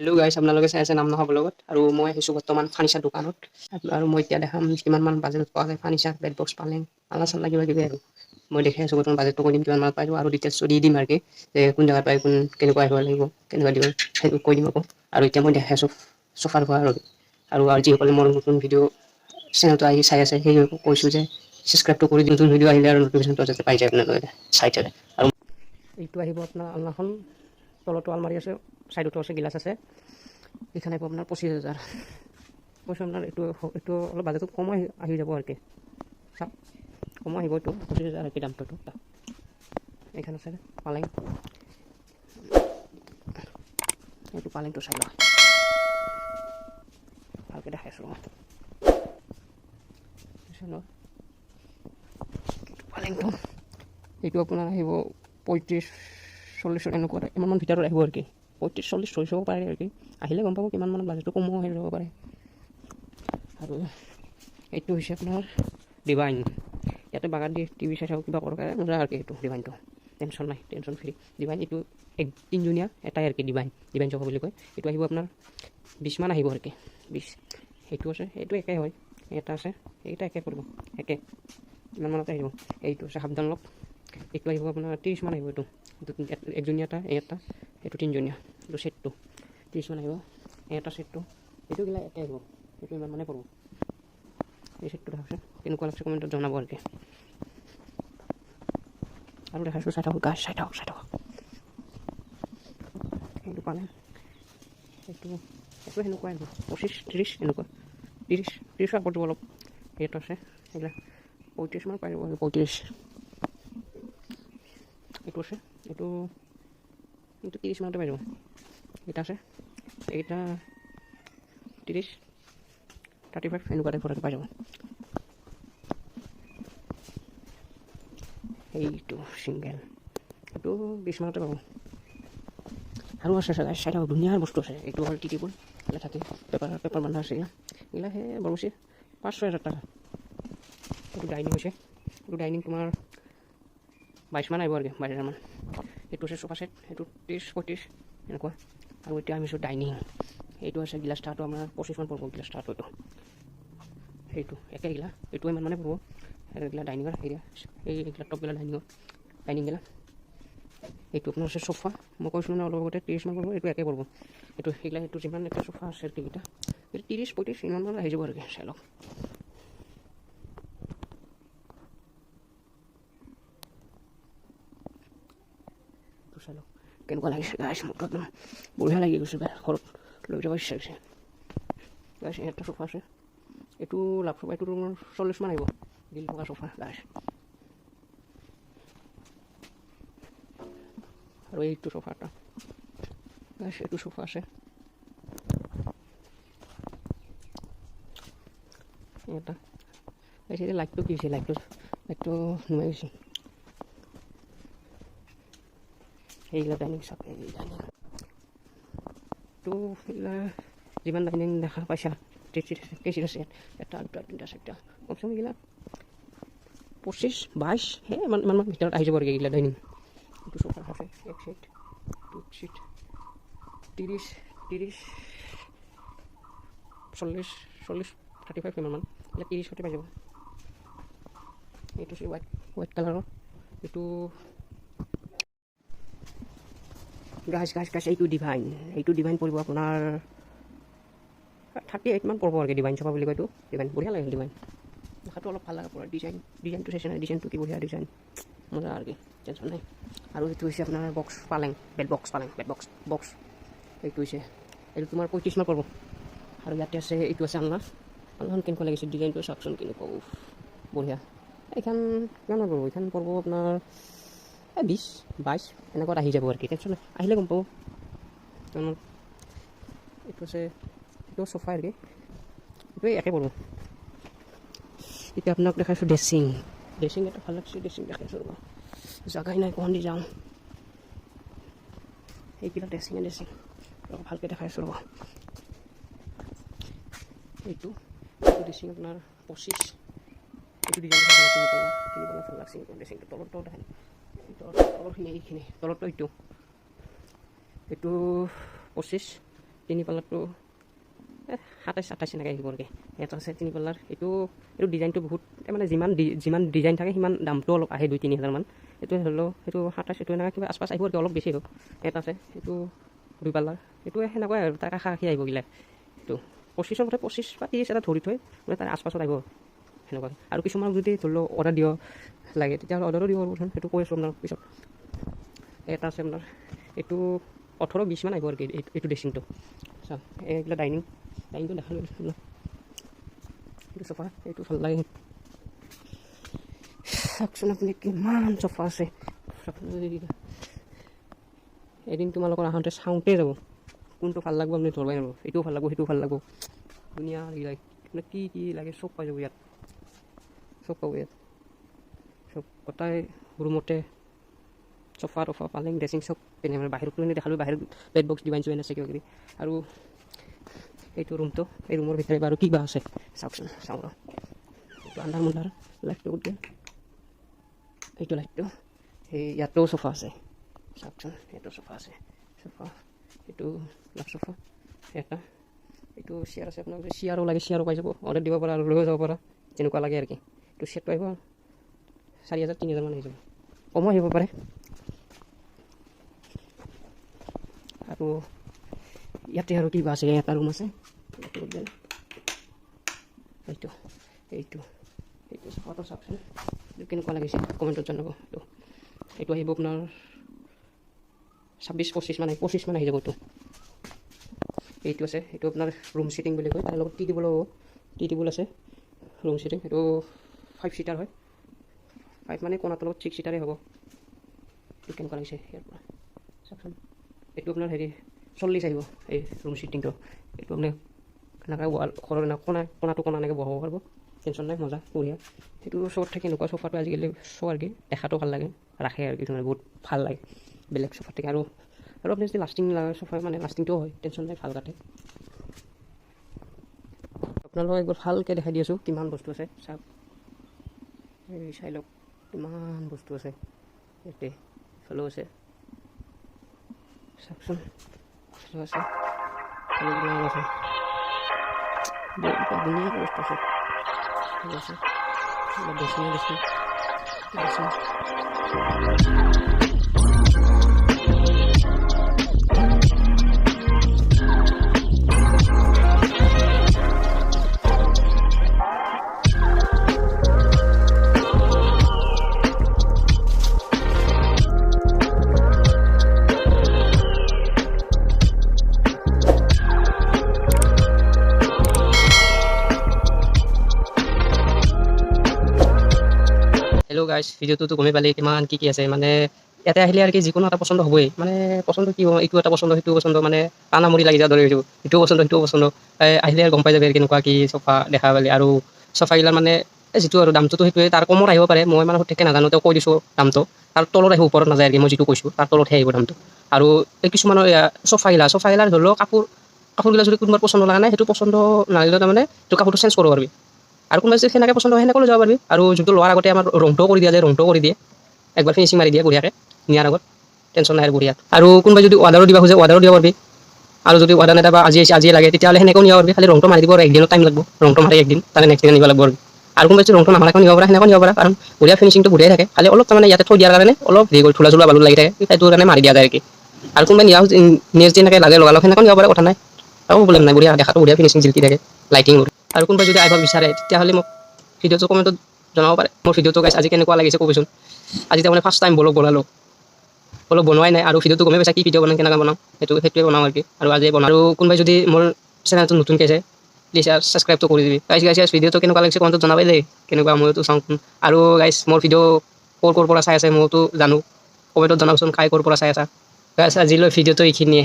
Hello' গাইছ, আপোনালোকে চাই আছে নাম নহ'ব লগত আৰু মই আহিছোঁ বৰ্তমান ফাৰ্নিচাৰ দোকানত আৰু মই এতিয়া দেখাম কিমানমান বাজেটত পোৱা যায় ফাৰ্নিচাৰ, বেড বক্স, পালেং, আলনা চালনা কিবা কিবি আৰু মই দেখাই আছোঁ বৰ্তমান বাজেটটো কৈ দিম কিমান মান পাই আৰু ডিটেইলছটো দি দিম আৰু যে কোন জেগাত পাই কোন কেনেকুৱা আহিব লাগিব কেনেকুৱা দিব সেইটো কৈ দিম আকৌ আৰু এতিয়া মই দেখাই আছোঁ চফাৰ ঘৰ আৰু যিসকলে মোৰ নতুন ভিডিঅ' চেনেলটো আহি চাই আছে সেই কৈছোঁ যে ছাবস্ক্ৰাইবটো কৰি দিম, নতুন ভিডিঅ' আহিলে আৰু নটিফিকেশ্যনটো যাতে পাই যায় আপোনালোকে চাই থাকে। আৰু এইটো আহিব আপোনাৰ আলনাখন, তলতো আলমাৰি আছে, চাইডতো আছে, গিলাচ আছে। এইখানে আহিব আপোনাৰ 25,000 কৈছোঁ আপোনাৰ এইটো অলপ বাজেটত কম আহি যাব আৰু কি চাওক কম আহিব এইটো 25,000 আৰু কি দামটো এইখানে আছে পালেং, এইটো পালেংটো চাই লওক ভালকৈ দেখাই আছোঁ পালেংটো এইটো আপোনাৰ আহিব 35-40 এনেকুৱা ইমানমান ভিতৰত আহিব আৰু কি 35-40 হৈ যাব পাৰে আৰু কি আহিলে গম পাব কিমান মান বাজেটটো কমো আহি যাব পাৰে। আৰু এইটো হৈছে আপোনাৰ ডিভাইন, ইয়াতে বাগান দি টিভি চাই থাকক কিবা কৰক মজা আৰু কি এইটো ডিভাইনটো টেনশ্যন নাই, টেনশ্যন ফ্ৰী ডিভাইন। এইটো তিনিজনীয়া এটাই আৰু কি ডিভাইন চফা বুলি কয়। এইটো আহিব আপোনাৰ 20 মান আহিব আৰু কি 20। সেইটো আছে, এইটো একেই হয়, এটা আছে, এইকেইটা একে কৰিব একে ইমান মানতে আহিব। এইটো আছে সাৱধান লওক, এইটো আহিব আপোনাৰ 30 মান আহিব। এইটো একজনীয়া এটা এইটো তিনিজনীয়া, এইটো ছেটটো 30 মান আহিব। এটা ছেটটো এইটো গিলা একে আহিব, এইটো ইমান মানে পৰিব। এই ছেটটো দেখাওকচোন কেনেকুৱা লাগছে কমেণ্টত জনাব আৰু কি আৰু দেখাইছোঁ চাই থাকক গাছ চাই থাকক সেইটো পালে এইটো সেনেকুৱাই আহিব 25-30 এনেকুৱা 30 আগত দিব অলপ ৰেট আছে এইবিলাক 35 মান পাই যাব 35। এইটো আছে, এইটো 30 মানতে পাই যাব। এইটা আছে, এইটা 30-35 এনেকুৱা টাইপৰ পাই যাব। এইটো ছিংগেল এইটো 20 মানতে পাব। আৰু আছে চাই থাকক ধুনীয়া বস্তু আছে। এইটো হ'ল টি টেবুল এইবিলাক থাকে, পেপাৰ বান্ধা আছে এইবিলাক সেই বৰমচি 5-6 হাজাৰ টকা। এইটো ডাইনিং হৈছে, এইটো ডাইনিং তোমাৰ 22 মান আহিব আৰু 22,000 মান। এইটো আছে চোফা ছেট, এইটো 30-35 এনেকুৱা। আৰু এতিয়া আমি আছোঁ ডাইনিং, এইটো আছে গিলাছ ষ্টাৰটো আমাৰ 25 মান পৰিব গিলাছ ষ্টাৰটো সেইটো একে গিলা এইটো ইমান মানে পৰিব। এইগিলা ডাইনিঙৰ এৰিয়া এইগিলা টপগিলা ডাইনিংগিলা। এইটো আপোনাৰ আছে চোফা, মই কৈছিলোঁ ন অলপ আগতে 30 মান পৰিব, এইটো একে পৰিব। এইটো সেইগিলা এইটো যিমান এটা চোফা আছে এইকেইটা 30-35 ইমান মান আহি যাব আৰু চাই লওক। চাই লওক কেনেকুৱা লাগিছে গাইছ, মোক একদম বঢ়িয়া লাগি গৈছে, ঘৰত লৈ যাব ইচ্ছা হৈছে গাইছ। এটা চোফা আছে, এইটো লাভ চোফা, এইটো তোমাৰ 40 মান আহিব, দিল থকা চোফা গাইছ। আৰু এইটো চোফা এটা গাইছ, এইটো চোফা আছে এটা গাইছ। এতিয়া লাইটটো কি হৈছে, লাইটটো নুমাই গৈছে। এইগিলা ডাইনিং চাওক, এই ডাইনিং তো এইগিলা যিমান ডাইনিং দেখা পাইছা কেইচিট আছে এটা দুটা তিনিটা চাৰিটা কমচে কম এইগিলা 25-22 সেই ইমান ভিতৰত আহি যাব আৰু এইগিলা ডাইনিং। এইটো চোফা আছে এক চিট 2 চিট 30-40-35 ইমানমান, এইবিলাক 30 পাই যাব। এইটো হৈছে হোৱাইট কালাৰৰ, এইটো গাছ এইটো ডিভাইন পৰিব আপোনাৰ 38 মান পৰিব আৰু ডিভাইন চফা বুলি কয়। এইটো ডিভাইন বঢ়িয়া লাগে, ডিভাইন দেখাটো অলপ ভাল লাগে পূৰা ডিজাইনটো চাইছে নাই, ডিজাইনটো কি বঢ়িয়া ডিজাইন মজা আৰু কি টেনশ্যন নাই। আৰু এইটো হৈছে আপোনাৰ বক্স পালেং, বেড বক্স এইটো হৈছে, এইটো তোমাৰ 35 মান পৰিব। আৰু ইয়াতে আছে এইটো আছে আলনাখন কেনেকুৱা লাগিছে ডিজাইনটো চাওকচোন কেনেকুৱা বঢ়িয়া। এইখন কিমান পৰিব, এইখন পৰিব আপোনাৰ 20-22 এনেকুৱাত আহি যাব আৰু কি টেনশ্যন নাই, আহিলে গম পাব। এইটো আছে, এইটো চোফা আৰু কি এইটোৱে একে পৰিব। এতিয়া আপোনাক দেখাইছোঁ ড্ৰেছিং এটা ভাল লাগছে, ড্ৰেছিং দেখাইছোঁ ৰ'ব, জাগাই নাই কখন দি যাওঁ। এইকেইটা ড্ৰেছিং ভালকৈ দেখাইছোঁ ৰ'ব। এইটো ড্ৰেছিং আপোনাৰ 25, এইটো ডিজাইন ভাল লাগছে, তিনিপাল্লা ভাল লাগছে ড্ৰেছিংটো। তলৰটো দেখেন, তলৰখিনি এইখিনি তলৰটো এইটো 25 তিনি পাল্লাৰটো 27-28 এনেকৈ আহিব আৰু এটা আছে তিনি পাল্লাৰ এইটো ডিজাইনটো বহুত মানে যিমান ডিজাইন থাকে সিমান দামটো অলপ আহে 2-3 হাজাৰমান এইটো হ'লেও সেইটো 27 এইটো এনেকৈ কিবা আচপাচ আহিব আৰু অলপ বেছি হ'ব এটা আছে এইটো 2 পাল্লাৰ এইটো সেনেকুৱাই আৰু তাৰ কাষা কাষি আহিব গিলা এইটো 25ৰ মতে 25 বা 30 এটা ধৰি থৈ মানে তাৰ আচপাছত আহিব সেনেকুৱাকৈ আৰু কিছুমানক যদি ধৰি লওক অৰ্ডাৰ দিব লাগে তেতিয়াহ'লে অৰ্ডাৰো দিব পাৰিব সেইটো কৈ আছোঁ আপোনাৰ পিছত এটা আছে আপোনাৰ এইটো 18-20 মান আহিব আৰু এইটো ড্ৰেছিংটো আচ্ছা এইগিলা ডাইনিংটো দেখালোঁ এইটো চফা এইটো ভাল লাগে চাওকচোন আপুনি কিমান চফা আছে এদিন তোমালোকৰ আহোঁতে চাওঁতে যাব কোনটো ভাল লাগব আপুনি ধৰবাই নোৱাৰিব এইটোও ভাল লাগব সেইটোও ভাল লাগব ধুনীয়া মানে কি লাগে চব পাই যাব ইয়াত চব পাব ইয়াত চব গোটাই ৰুমতে চফা টফা পালেং ড্ৰেছিং চব পিনে মানে বাহিৰতো এনেই দেখালোঁ বাহিৰত বেড বক্স ডিজাইন চিজাইন আছে কিবা কিবি আৰু এইটো ৰুমটো এই ৰুমৰ ভিতৰে বাৰু কিবা আছে চাওকচোন চাওঁ ৰ এইটো আন্ধাৰ মুন্ধাৰ লাইটটো উঠে এইটো লাইটটো সেই ইয়াতো চফা আছে চাওকচোন এইটো চফা আছে চফা এইটো লাভ চফা এটা এইটো চেয়াৰ আছে আপোনাক চেয়াৰো লাগে চেয়াৰো পাই যাব অৰ্ডাৰ দিব পৰা আৰু লৈও যাব পৰা যেনেকুৱা লাগে আৰু কি এইটো চেটটো আহিব 4,000-3,000 মান আহি যাব কমো আহিব পাৰে আৰু ইয়াতে আৰু কিবা আছে এটা ৰুম আছে এইটো চফাটো চাওকচোন এইটো কেনেকুৱা লাগিছে কমেণ্টত জনাব এইটো আহিব আপোনাৰ 26-25 মান 25 মান আহি যাব এইটো আছে এইটো আপোনাৰ ৰুম চিটিং বুলি কয় তাৰ লগত টি টেবুল আছে ৰুম চিটিং এইটো 5 চিটাৰ হয় 5 মানে কোণাটোৰ লগত 6 চিটাৰে হ'ব এইটো কেনেকুৱা লাগিছে ইয়াৰ পৰা চাওকচোন এইটো আপোনাৰ 40 আহিব এই ৰুম চিটিংটো এইটো আপুনি এনেকৈ ৱাল ঘৰৰ কোণাটো এনেকৈ বহাব পাৰিব টেনশ্যন নাই মজা বঢ়িয়া সেইটো চবত থাকে এনেকুৱা চফাটো আজিকালি চব আৰু কি দেখাটো ভাল লাগে ৰাখে আৰু কিছুমানে বহুত ভাল লাগে বেলেগ চফা থাকে আৰু আপুনি যদি লাষ্টিং চফা মানে লাষ্টিংটোও হয় টেনশ্যন নাই ভাল কাটে আপোনালোকক একবাৰ ভালকৈ দেখাই দি আছোঁ কিমান বস্তু আছে চাওক এই চাই লওক কিমান বস্তু আছে ইয়াতে ফলো আছে চাওকচোন ফলো আছে কিমান আছে ধুনীয়া বস্তু আছে বেছি হেল্ল' গাইজ ভিডিঅ'টোতো গমেই পালি কিমান কি আছে মানে ইয়াতে আহিলে আৰু কি যিকোনো এটা পচন্দ হ'বই মানে পচন্দ কি হ'ব এইটো এটা পচন্দ সেইটো পচন্দ মানে টানামুৰি লাগি যোৱা দৰে হৈছোঁ ইটোও পচন্দ সেইটোও পচন্দ আহিলে আৰু গম পাই যাবে কেনেকুৱা কি চফা দেখা পালে আৰু চফাগিলাৰ মানে যিটো আৰু দামটোতো সেইটোৱে তাৰ কমত আহিব পাৰে মই মানে সঠিককৈ নাজানো তেওঁ কৈ দিছোঁ দামটো তাৰ তলত আহিব ওপৰত নাযায় আৰু মই যিটো কৈছোঁ তাৰ তলতহে আহিব দামটো আৰু কিছুমানৰ চফাগিলাৰ ধৰি লওক কাপোৰগিলা যদি কোনোবাৰ পচন্দ লগা নাই সেইটো পচন্দ নালাগিলে তাৰমানে সেইটো কাপোৰটো চেঞ্জ কৰিব পাৰিবি আৰু কোনোবাই যদি সেনেকৈ পচন্দ হয় সেনেকৈ যাব পাৰিবি আৰু যোনটো লোৱাৰ আগতে আমাৰ ৰংটোও কৰি দিয়া যায় ৰংটোও কৰি দিয়ে একবাৰ ফিনিচিং মাৰি দিয়ে বঢ়িয়াকৈ নিয়াৰ আগত টেনশ্যন নাই আৰু বঢ়িয়া আৰু কোনোবাই যদি অৰ্ডাৰো দিব খোজে অৰ্ডাৰো দিব পাৰিবি আৰু যদি অৰ্ডাৰ এটা বা আজিয়ে লাগে তেতিয়াহ'লে সেনেকৈও নিব পাৰিবি খালি ৰংটো মাৰি দিব আৰু একদিনৰ টাইম লাগিব ৰংটো মাৰি একদিন তাৰে নেক্সট দিন নিব লাগিব আৰু কোনোবাই যদি ৰংটো নামাৰাকৈ নিব পাৰে সেনেকৈ নিব পাৰে কাৰণ বঢ়িয়া ফিনিচিংটো বঢ়িয়াই থাকে খালি অলপ তাৰমানে ইয়াতে থৈ দিয়াৰ কাৰণে অলপ ধূলা বালু লাগি থাকে সেইটো কাৰণে মাৰি দিয়া যায় আৰু কি আৰু কোনোবাই নেক্সট দিন এনেকৈ লাগে লগালগ সেনেকৈ নিব পাৰে কথা নাই আৰু প্ৰব্লেম নাই বঢ়িয়া দেখাটো বঢ়িয়া ফিনিচিং জিলকি থাকে লাইটিং আৰু কোনোবাই যদি আহিব বিচাৰে তেতিয়াহ'লে মোক ভিডিঅ'টো কমেণ্টত জনাব পাৰে মোৰ ভিডিঅ'টো গাইছ আজি কেনেকুৱা লাগিছে ক'বচোন আজি তাৰমানে ফাৰ্ষ্ট টাইম ব্লগ বনালোঁ অলপ বনোৱাই নাই আৰু ভিডিঅ'টো গমেই পাইছা কি ভিডিঅ' বনাওঁ কেনেকৈ বনাওঁ সেইটোৱে বনাওঁ আৰু আজি বনাওঁ আৰু কোনোবাই যদি মোৰ চেনেলটো নতুনকৈ আছে প্লিজ ছাবস্ক্ৰাইবটো কৰি দিবি গাইছ ভিডিঅ'টো কেনেকুৱা লাগিছে কমেণ্টত জনাবাই দেই কেনেকুৱা মইতো চাওঁ আৰু গাইছ মোৰ ভিডিঅ' ক'ৰ পৰা চাই আছে মইতো জানো কমেণ্টত জনাবচোন ক'ৰ পৰা চাই আছা গাইছ আজিলৈ ভিডিঅ'টো এইখিনিয়ে